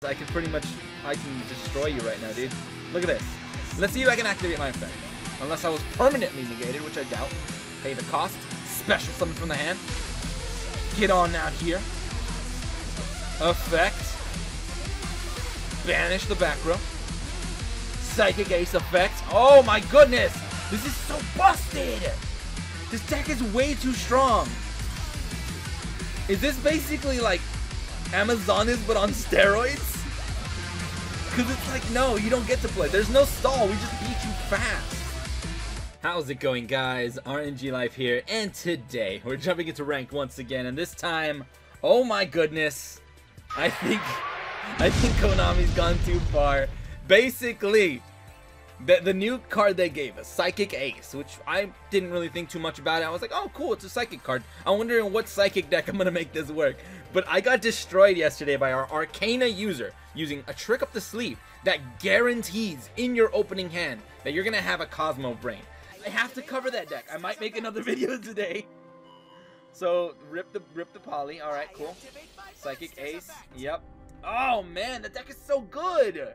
I can destroy you right now, dude. Look at this. Let's see if I can activate my effect. Unless I was permanently negated, which I doubt. Pay the cost. Special summon from the hand. Get on out here. Effect. Banish the back row. Psychic Ace effect. Oh my goodness! This is so busted! This deck is way too strong. Is this basically like Amazonas but on steroids? Because it's like, no, you don't get to play. There's no stall. We just beat you fast. How's it going, guys? aRenG Life here, and today we're jumping into ranked once again, and this time, oh my goodness, I think Konami's gone too far. Basically, the new card they gave us, Psychic Ace, which I didn't really think too much about it. I was like, oh cool, it's a Psychic card. I'm wondering what Psychic deck I'm gonna make this work. But I got destroyed yesterday by our Arkana user using a trick up the sleeve that guarantees in your opening hand that you're gonna have a Cosmo Brain. I have to cover that deck. I might make another video today. So rip the poly. All right, cool. Psychic Ace. Yep. Oh man, the deck is so good.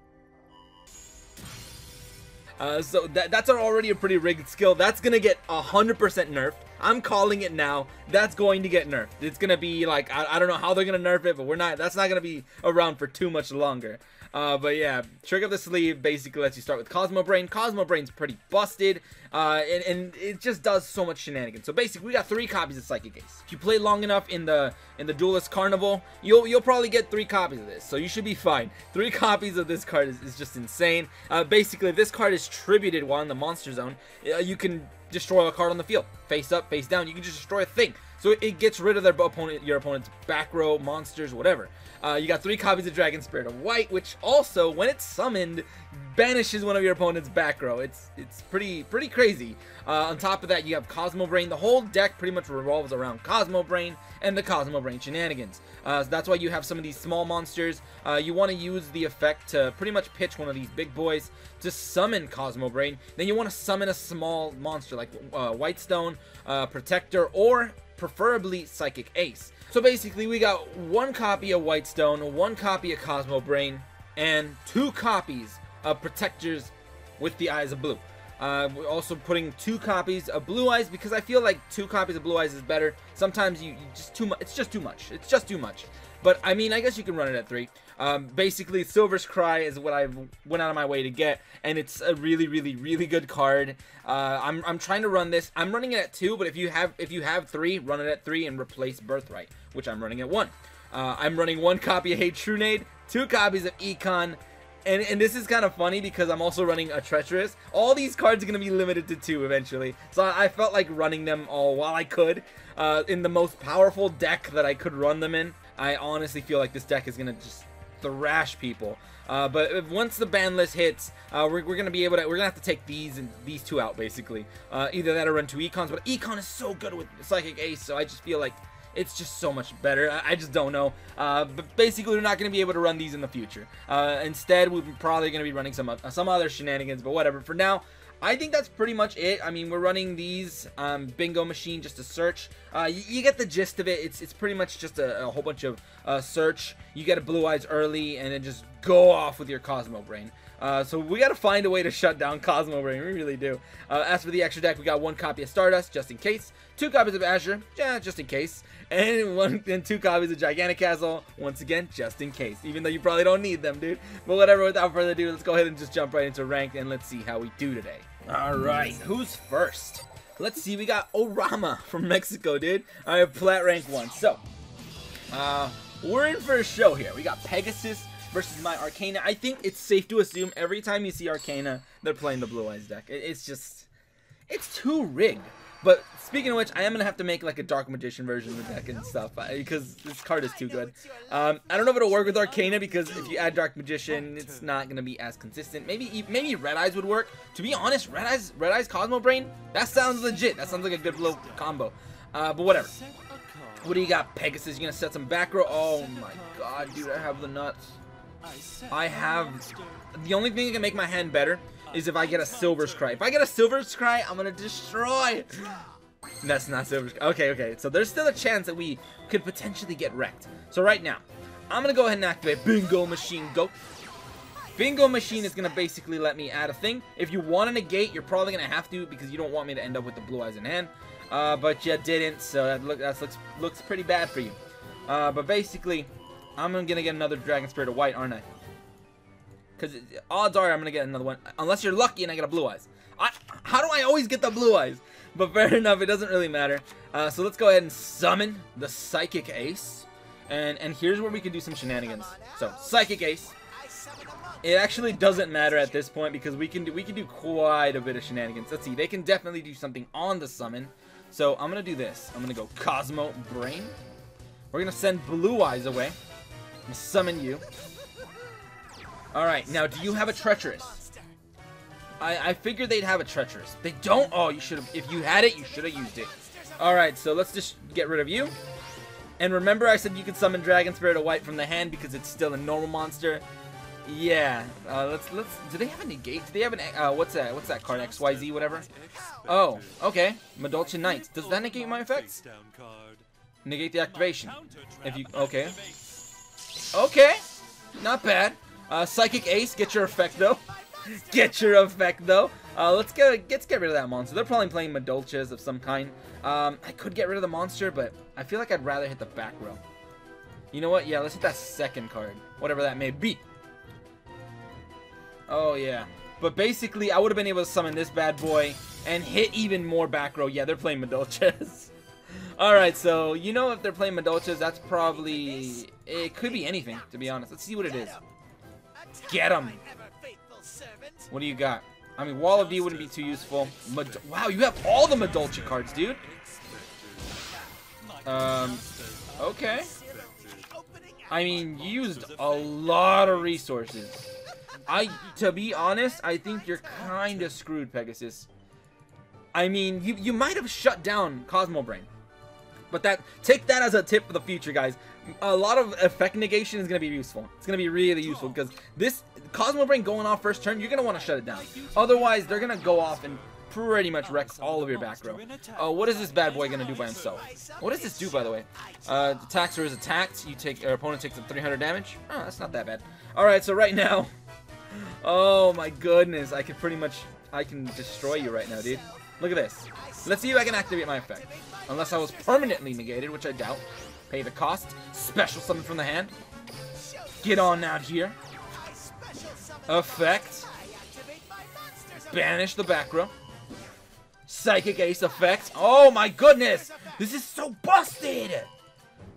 So that's already a pretty rigged skill. That's gonna get 100% nerfed. I'm calling it now. That's going to get nerfed. It's gonna be like, I don't know how they're gonna nerf it, but that's not gonna be around for too much longer. But yeah, trick up the sleeve basically lets you start with Cosmo Brain. Cosmo Brain's pretty busted, and it just does so much shenanigans. So basically, we got 3 copies of Psychic Ace. If you play long enough in the Duelist Carnival, you'll probably get 3 copies of this. So you should be fine. 3 copies of this card is just insane. Basically, if this card is tributed while in the Monster Zone, you can destroy a card on the field, face up, face down. You can just destroy a thing. So it gets rid of your opponent's back row, monsters, whatever. You got 3 copies of Dragon Spirit of White, which also, when it's summoned, banishes one of your opponent's back row. It's pretty crazy. On top of that, you have Cosmo Brain. The whole deck pretty much revolves around Cosmo Brain and the Cosmo Brain shenanigans. So that's why you have some of these small monsters. You want to use the effect to pretty much pitch one of these big boys to summon Cosmo Brain. Then you want to summon a small monster like Whitestone, Protector, or preferably Psychic Ace. So basically, we got 1 copy of Whitestone, 1 copy of Cosmo Brain, and 2 copies of Protectors with the Eyes of Blue. We're also putting 2 copies of Blue Eyes because I feel like 2 copies of Blue Eyes is better. Sometimes you just too much. It's just too much. It's just too much. But I mean, I guess you can run it at 3. Basically, Silver's Cry is what I went out of my way to get, and it's a really good card. I'm trying to run this. I'm running it at 2, but if you have 3, run it at 3 and replace Birthright, which I'm running at 1. I'm running 1 copy of Hey Trunade, 2 copies of Econ. And this is kind of funny because I'm also running a Treacherous. All these cards are going to be limited to 2 eventually. So I felt like running them all while I could. In the most powerful deck that I could run them in. I honestly feel like this deck is going to just thrash people. But once the ban list hits, we're going to be able to, we're going to have to take these 2 out basically. Either that or run 2 Econs. But Econ is so good with Psychic Ace, so I just feel like it's just so much better. I just don't know. But basically, we're not going to be able to run these in the future. Instead, we're probably going to be running some other shenanigans, but whatever. For now, I think that's pretty much it. I mean, we're running these bingo machine just to search. You get the gist of it. It's pretty much just a whole bunch of search. You get a Blue Eyes early, and then just go off with your Cosmo Brain. So we got to find a way to shut down Cosmo Brain. We really do. As for the extra deck, we got 1 copy of Stardust, just in case. 2 copies of Azure, yeah, just in case. And 2 copies of Gigantic Castle, once again, just in case. Even though you probably don't need them, dude. But whatever, without further ado, let's go ahead and just jump right into ranked, and let's see how we do today. Alright, who's first? Let's see, we got Orama from Mexico, dude. I have plat rank 1. So, we're in for a show here. We got Pegasus versus my Arkana. I think it's safe to assume every time you see Arkana, they're playing the Blue Eyes deck. It's too rigged. But speaking of which, I am going to have to make like a Dark Magician version of the deck and stuff because this card is too good. I don't know if it'll work with Arkana because if you add Dark Magician, it's not going to be as consistent. Maybe Red Eyes would work. To be honest, Red Eyes Cosmo Brain, that sounds legit. That sounds like a good little combo. But whatever. What do you got, Pegasus? You going to set some back row? Oh my god, dude, I have the nuts. The only thing that can make my hand better is if I get a Silver's Cry. If I get a Silver's Cry, I'm gonna destroy. That's not Silver's Cry. Okay. So there's still a chance that we could potentially get wrecked. So right now, I'm gonna go ahead and activate Bingo Machine Go. Bingo Machine is gonna basically let me add a thing. If you want to negate, you're probably gonna have to because you don't want me to end up with the blue eyes in hand. But you didn't, so that looks pretty bad for you. But basically, I'm gonna get another Dragon Spirit of White, aren't I? Because odds are I'm gonna get another one, unless you're lucky and I get a blue eyes. How do I always get the blue eyes? But fair enough, it doesn't really matter. So let's go ahead and summon the Psychic Ace, and here's where we can do some shenanigans. So Psychic Ace. It actually doesn't matter at this point because we can do quite a bit of shenanigans. Let's see, they can definitely do something on the summon. So I'm gonna do this. I'm gonna go Cosmo Brain. We're gonna send Blue Eyes away. I'm gonna summon you. Alright, now do you have a Treacherous? I figured they'd have a Treacherous. They don't? Oh, you should have. If you had it, you should have used it. Alright, so let's just get rid of you. And remember I said you could summon Dragon Spirit of White from the hand because it's still a normal monster. Yeah, let's do they have a negate? Do they have an what's that card? XYZ whatever? Oh, okay. Madolche Knight. Does that negate my effects? Negate the activation. If you okay. Not bad. Psychic Ace, get your effect though. Get your effect though. Let's get rid of that monster. They're probably playing Madolches of some kind. I could get rid of the monster, but I feel like I'd rather hit the back row. You know what? Yeah, let's hit that second card. Whatever that may be. Oh, yeah. But basically, I would have been able to summon this bad boy and hit even more back row. Yeah, they're playing Madolches. Alright, so, you know if they're playing Madolches, that's probably... It could be anything, to be honest. Let's see what it is. Get him! What do you got? I mean, Wall of D wouldn't be too useful. Wow, you have all the Madolche cards, dude. Okay. I mean, you used a lot of resources. To be honest, I think you're kind of screwed, Pegasus. I mean, you might have shut down Cosmo Brain. But take that as a tip for the future, guys. A lot of effect negation is going to be useful. It's going to be really useful because this Cosmo Brain going off first turn, you're going to want to shut it down. Otherwise, they're going to go off and pretty much wreck all of your back row. What is this bad boy going to do by himself? What does this do, by the way? Attacks or is attacked. Your opponent takes 300 damage. Oh, that's not that bad. Alright, so right now... Oh my goodness, I can destroy you right now, dude. Look at this. Let's see if I can activate my effect. Unless I was permanently negated, which I doubt. Pay the cost. Special summon from the hand. Get on out here. Effect. Banish the back row. Psychic Ace effect. Oh my goodness! This is so busted!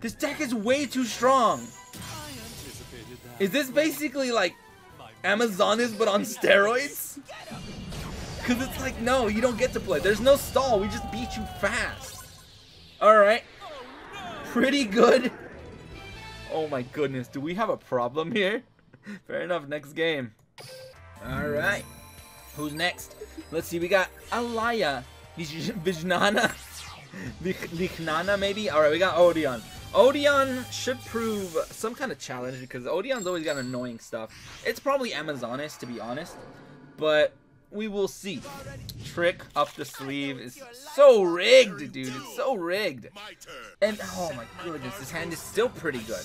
This deck is way too strong. Is this basically like Amazonis but on steroids? Because it's like, no, you don't get to play. There's no stall. We just beat you fast. Alright. Pretty good. Oh my goodness. Do we have a problem here? Fair enough. Next game. Alright. Who's next? Let's see. We got Alaya. Vijnana. Lichnana maybe? Alright, we got Odeon. Odeon should prove some kind of challenge because Odeon's always got annoying stuff. It's probably Amazonis, to be honest, but we will see. Trick up the sleeve is so rigged, dude. It's so rigged. And oh my goodness, this hand is still pretty good.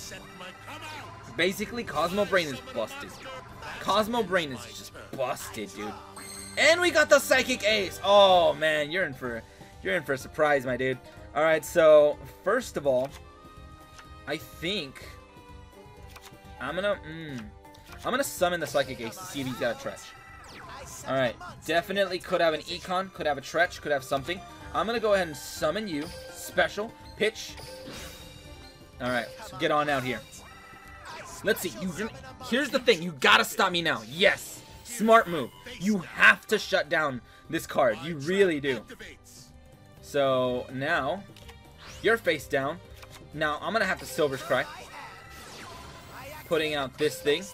Basically, Cosmo Brain is busted. Cosmo Brain is just busted, dude. And we got the Psychic Ace. Oh man, you're in for a surprise, my dude. All right, so first of all, I think I'm gonna summon the Psychic Ace to see if he's got a Tretch. Alright, definitely could have an Econ, could have a Tretch, could have something. I'm gonna go ahead and summon you. Special. Pitch. Alright, so get on out here. Let's see. Here's the thing. You gotta stop me now. Yes. Smart move. You have to shut down this card. You really do. So, now, you're face down. Now, I'm gonna have to Silver's Cry. Putting out this thing.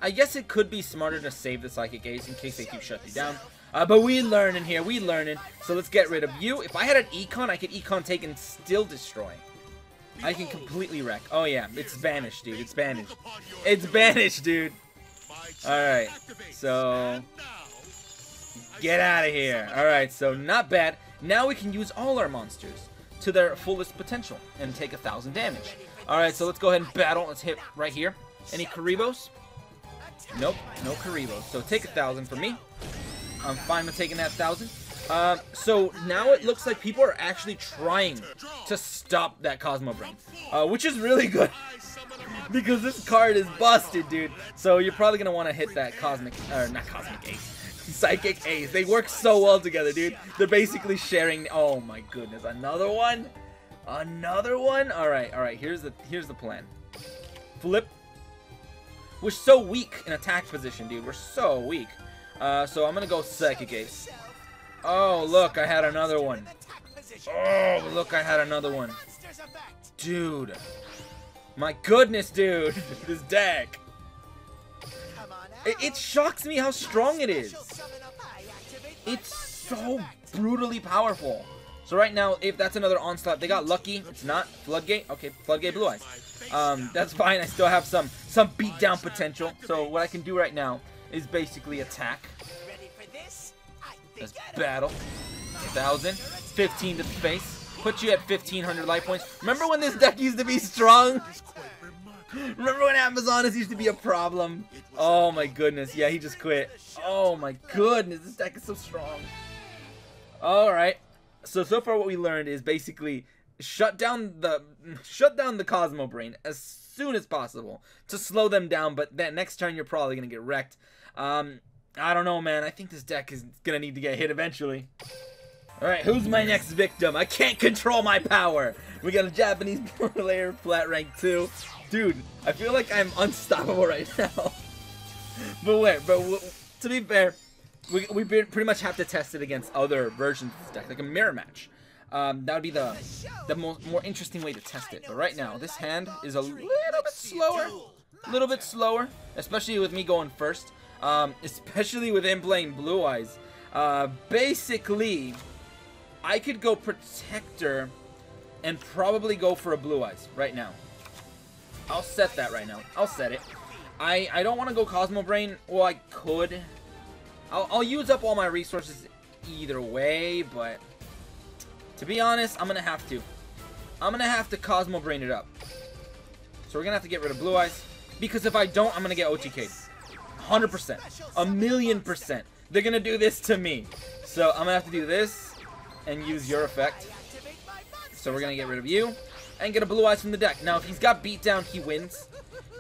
I guess it could be smarter to save the Psychic Ace in case they keep shutting you down. But we learning here. We learning. So let's get rid of you. If I had an Econ, I could Econ take and still destroy. I can completely wreck. Oh, yeah. It's banished, dude. It's banished. It's banished, dude. Alright. So, get out of here. Alright, so not bad. Now we can use all our monsters to their fullest potential and take 1,000 damage. Alright, so let's go ahead and battle. Let's hit right here. Any Karibos? Nope, no Karibos. So take 1,000 for me. I'm fine with taking that 1,000. So now it looks like people are actually trying to stop that Cosmo Brain, which is really good because this card is busted, dude. So you're probably gonna want to hit that not Cosmic Ace, Psychic Ace. They work so well together, dude. They're basically sharing. Oh my goodness, another one, another one. All right. Here's the plan. Flip. We're so weak in attack position, dude. We're so weak. So I'm gonna go Psychic Ace. Oh, look, I had another one. Oh, look, I had another one. Dude. My goodness, dude. This deck. It shocks me how strong it is. It's so brutally powerful. So right now, if that's another onslaught, they got lucky. It's not. Floodgate. Okay, Floodgate Blue Eyes. That's fine. I still have some beatdown potential. So what I can do right now is basically attack. Let's battle. 1,000. 15 to the face. Put you at 1,500 life points. Remember when this deck used to be strong? Remember when Amazoness used to be a problem? Oh my goodness. Yeah, he just quit. Oh my goodness. This deck is so strong. Alright. So far what we learned is basically shut down the Cosmo Brain as soon as possible to slow them down, but that next turn you're probably going to get wrecked. I don't know, man. I think this deck is going to need to get hit eventually. Alright, who's my next victim? I can't control my power. We got a Japanese player, flat rank 2. Dude, I feel like I'm unstoppable right now. But to be fair, we pretty much have to test it against other versions of this deck, like a mirror match. That would be the more interesting way to test it. But right now, this hand is a little bit slower, especially with me going first. Especially with him playing Blue Eyes. Basically, I could go Protector and probably go for a Blue Eyes right now. I'll set that right now. I'll set it. I don't want to go Cosmo Brain. Well, I could. I'll use up all my resources either way, but to be honest, I'm going to have to. I'm going to have to Cosmo Brain it up. So we're going to have to get rid of Blue Eyes, because if I don't, I'm going to get OTK'd. 100%. 1,000,000%. They're going to do this to me. So I'm going to have to do this and use your effect. So we're going to get rid of you and get a Blue Eyes from the deck. Now, if he's got beatdown, he wins.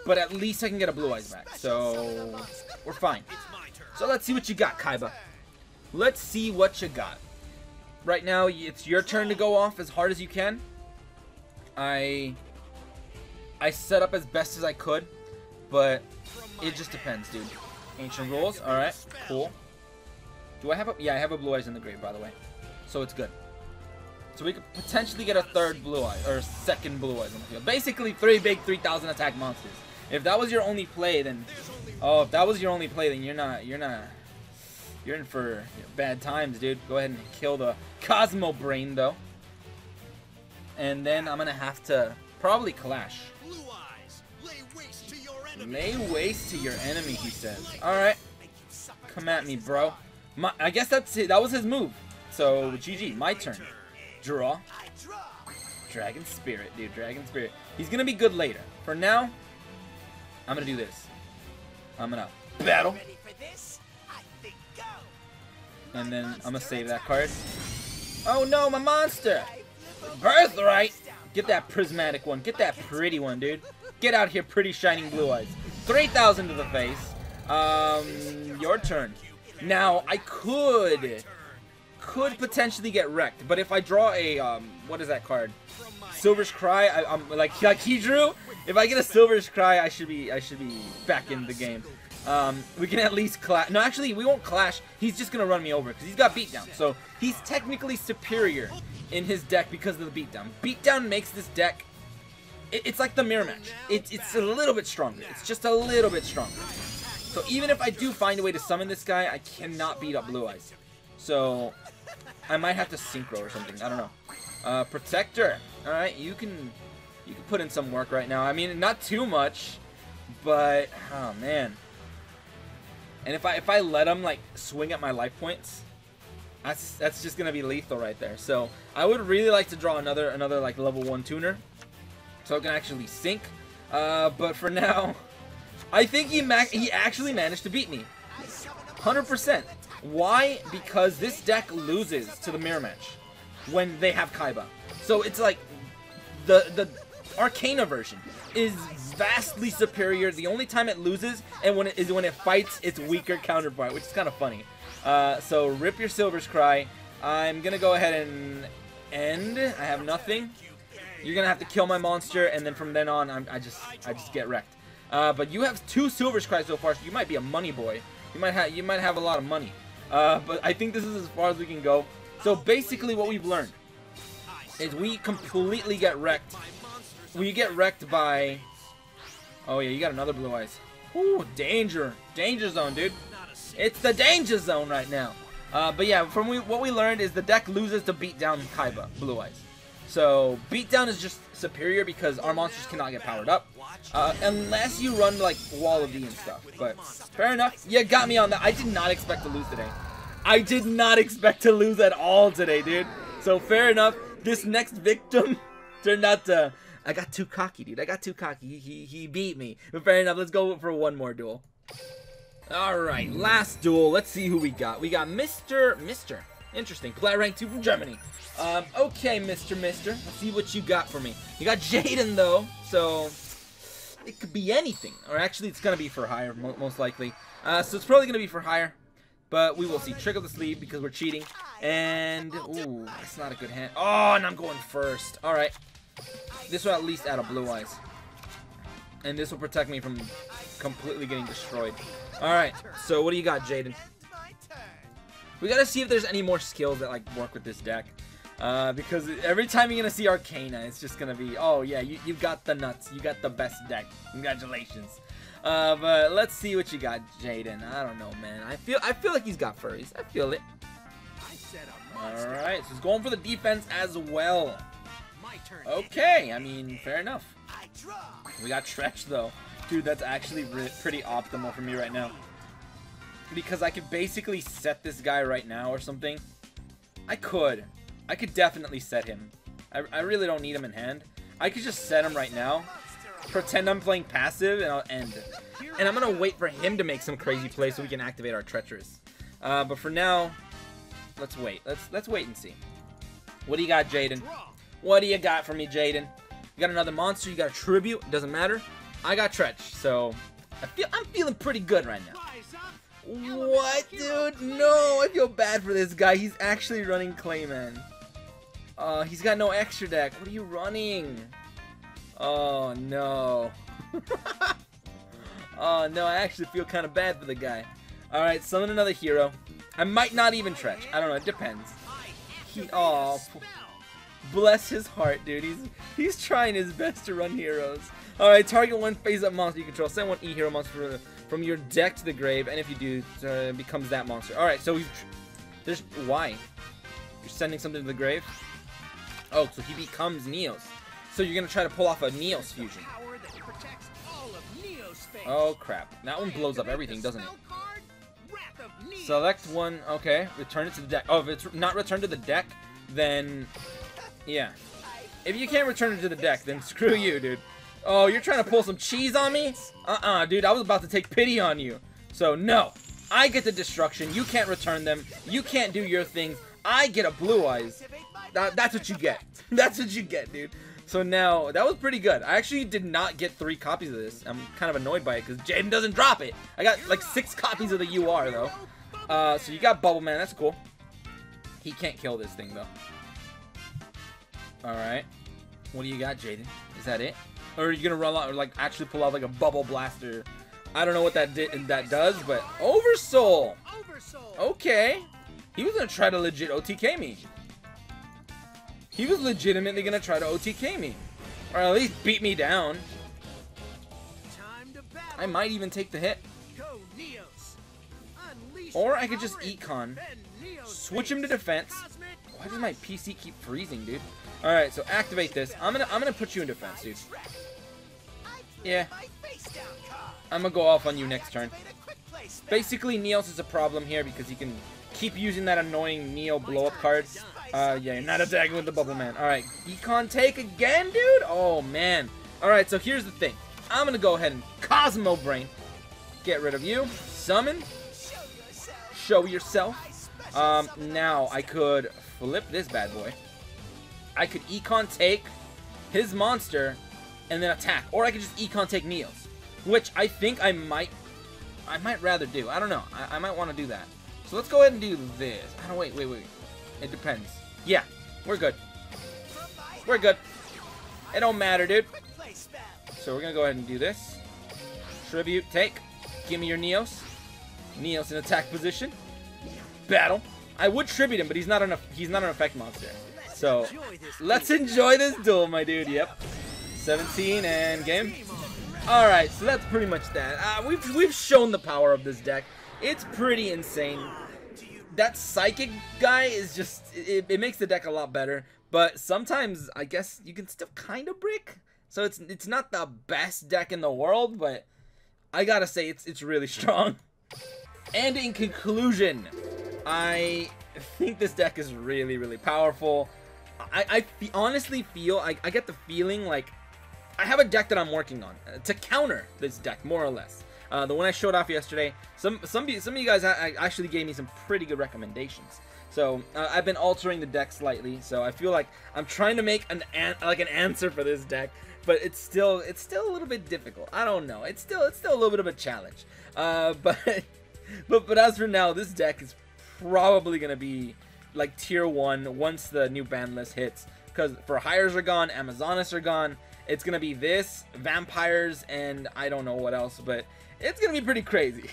But at least I can get a Blue Eyes back. So we're fine. So let's see what you got, Kaiba. Let's see what you got. Right now, it's your turn to go off as hard as you can. I set up as best as I could, but it just depends, dude. Ancient rules, alright, cool. Do I have a... Yeah, I have a Blue Eyes in the grave, by the way. So it's good. So we could potentially get a third Blue Eye, or second Blue Eyes on the field. Basically, 3 big 3,000 attack monsters. If that was your only play, then... Oh, if that was your only play, then you're in for bad times, dude. Go ahead and kill the Cosmo Brain, though. And then I'm going to have to probably clash. Lay waste to your enemy, he says. Alright. Come at me, bro. I guess that's it. That was his move. So, GG. My turn. Draw. Dragon Spirit, dude. Dragon Spirit. He's going to be good later. For now, I'm going to do this. I'm going to battle. And then I'm going to save that card. Oh no, my monster! Birthright! Get that prismatic one. Get that pretty one, dude. Get out here, pretty shining Blue Eyes. 3,000 to the face. Your turn. Now, I could potentially get wrecked, but if I draw a, what is that card? Silver's Cry, I'm like he drew. If I get a Silver's Cry, I should be back in the game. We can at least clash. No, actually, we won't clash. He's just gonna run me over because he's got beatdown. So he's technically superior in his deck because of the beatdown. Beatdown makes this deck. It's like the mirror match. It's a little bit stronger. It's just a little bit stronger. So even if I do find a way to summon this guy, I cannot beat up Blue Eyes. So I might have to synchro or something. I don't know. Protector. All right, you can put in some work right now. I mean, not too much, but oh man. And if I let him like swing at my life points, That's just gonna be lethal right there. So I would really like to draw another like level 1 tuner, so I can actually sync. But for now, I think he actually managed to beat me, 100%. Why? Because this deck loses to the mirror match when they have Kaiba. So it's like the Arkana version is vastly superior. The only time it loses and when it fights its weaker counterpart, which is kind of funny. So rip your Silver's Cry. I'm gonna go ahead and end. I have nothing. You're gonna have to kill my monster, and then from then on, I just get wrecked. But you have 2 Silver's Cry so far, so you might be a money boy. You might have a lot of money. But I think this is as far as we can go. So basically, what we've learned is we completely get wrecked. We get wrecked by. Oh yeah, you got another Blue Eyes. Ooh, danger zone, dude. It's the danger zone right now. But yeah, what we learned is the deck loses to beat down Kaiba, Blue Eyes. So beatdown is just superior because our monsters cannot get powered up unless you run like Wall of D and stuff. But fair enough. You got me on that. I did not expect to lose today. I did not expect to lose at all today, dude. So fair enough. This next victim turned out to. I got too cocky, dude. I got too cocky. He beat me. But fair enough. Let's go for one more duel. Alright, last duel. Let's see who we got. We got Mr. Interesting. Player rank 2 from Germany. Okay, Mr. Let's see what you got for me. You got Jaden, though. So, it could be anything. Or actually, it's going to be for hire, most likely. So, it's probably going to be for hire. But we will see. Trick of the sleeve because we're cheating. And, ooh, that's not a good hand. Oh, and I'm going first. Alright. This will at least add a Blue Eyes. And this will protect me from completely getting destroyed. Alright, so what do you got, Jaden? We gotta see if there's any more skills that like work with this deck. Because every time you're gonna see Arkana, it's just gonna be, oh yeah, you got the nuts. You got the best deck. Congratulations. But let's see what you got, Jaden. I don't know, man. I feel like he's got furries. I feel it. Alright, so he's going for the defense as well. Okay, I mean, fair enough. We got Tretch, though. Dude, that's actually pretty optimal for me right now. Because I could basically set this guy right now or something. I could definitely set him. I really don't need him in hand. I could just set him right now. Pretend I'm playing passive, and I'll end. And I'm going to wait for him to make some crazy play so we can activate our Treacherous. But for now, let's wait. Let's wait and see. What do you got, Jaden? What do you got for me, Jaden? You got another monster, you got a tribute, doesn't matter. I got Tretch, so I'm feeling pretty good right now. What, dude? No, I feel bad for this guy. He's actually running Clayman. He's got no extra deck. What are you running? Oh, no. Oh, no, I actually feel kind of bad for the guy. Alright, summon another hero. I might not even Tretch. I don't know, it depends. Oh, bless his heart, dude. He's trying his best to run heroes. Alright, target one phase-up monster you control. Send one E-hero monster from your deck to the grave, and if you do, it becomes that monster. Alright, so there's... Why? You're sending something to the grave? Oh, so he becomes Neos. So you're going to try to pull off a Neos fusion. Oh, crap. That one blows up everything, doesn't it? Select one. Okay, return it to the deck. Oh, if it's not returned to the deck, then... Yeah. If you can't return it to the deck, then screw you, dude. Oh, you're trying to pull some cheese on me? Dude, I was about to take pity on you. So, no. I get the destruction. You can't return them. You can't do your things. I get a Blue Eyes. That's what you get. That's what you get, dude. So now, that was pretty good. I actually did not get 3 copies of this. I'm kind of annoyed by it because Jaden doesn't drop it. I got like 6 copies of the UR, though. So you got Bubble Man. That's cool. He can't kill this thing, though. Alright. What do you got, Jaden? Is that it? Or are you gonna run out, or like actually pull out like a bubble blaster? I don't know what that does, but Oversoul. Okay. He was gonna try to legit OTK me. He was legitimately gonna try to OTK me, or at least beat me down. I might even take the hit. Or I could just Econ, switch him to defense. Why does my PC keep freezing, dude? Alright, so activate this. I'm gonna put you in defense, dude. Yeah. I'm gonna go off on you next turn. Basically, Neos is a problem here because he can keep using that annoying Neo blow-up cards. Yeah, you're not attacking with the Bubble Man. Alright, Econ take again, dude? Oh, man. Alright, so here's the thing. I'm gonna go ahead and Cosmo Brain. Get rid of you. Summon. Show yourself. Now I could flip this bad boy. I could Econ take his monster and then attack. Or I could just Econ take Neos. Which I think I might rather do. I don't know. I might want to do that. So let's go ahead and do this. I don't, wait. It depends. Yeah, we're good. We're good. It don't matter, dude. So we're going to go ahead and do this. Tribute, take. Give me your Neos. Neos in attack position. Battle. I would tribute him, but he's not an effect monster. So let's enjoy this duel, my dude. Yep. 17 and game. Alright, so that's pretty much that. We've shown the power of this deck. It's pretty insane. That Psychic guy is just, it makes the deck a lot better. But sometimes, I guess, you can still kind of brick. So it's not the best deck in the world, but I gotta say, it's really strong. And in conclusion, I think this deck is really, really powerful. I honestly feel, I get the feeling like I have a deck that I'm working on to counter this deck, more or less. The one I showed off yesterday, some of you guys actually gave me some pretty good recommendations. So I've been altering the deck slightly. So I feel like I'm trying to make an answer for this deck, but it's still a little bit difficult. I don't know. It's still a little bit of a challenge. But as for now, this deck is probably gonna be like tier 1 once the new ban list hits. Because for Hires are gone, Amazonas are gone. It's gonna be this, Vampires, and I don't know what else, but it's gonna be pretty crazy.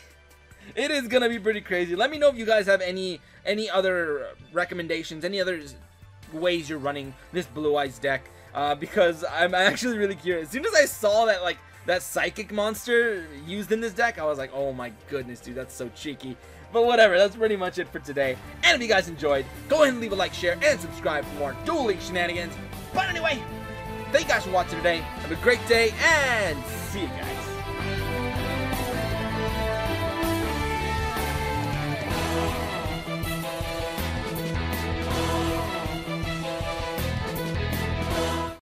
It is gonna be pretty crazy. Let me know if you guys have any other recommendations, any other ways you're running this Blue Eyes deck, because I'm actually really curious. As soon as I saw that Psychic monster used in this deck, I was like, oh my goodness, dude, that's so cheeky. But whatever, that's pretty much it for today. And if you guys enjoyed, go ahead and leave a like, share, and subscribe for more Duel League shenanigans. But anyway, thank you guys for watching today. Have a great day, and see you guys.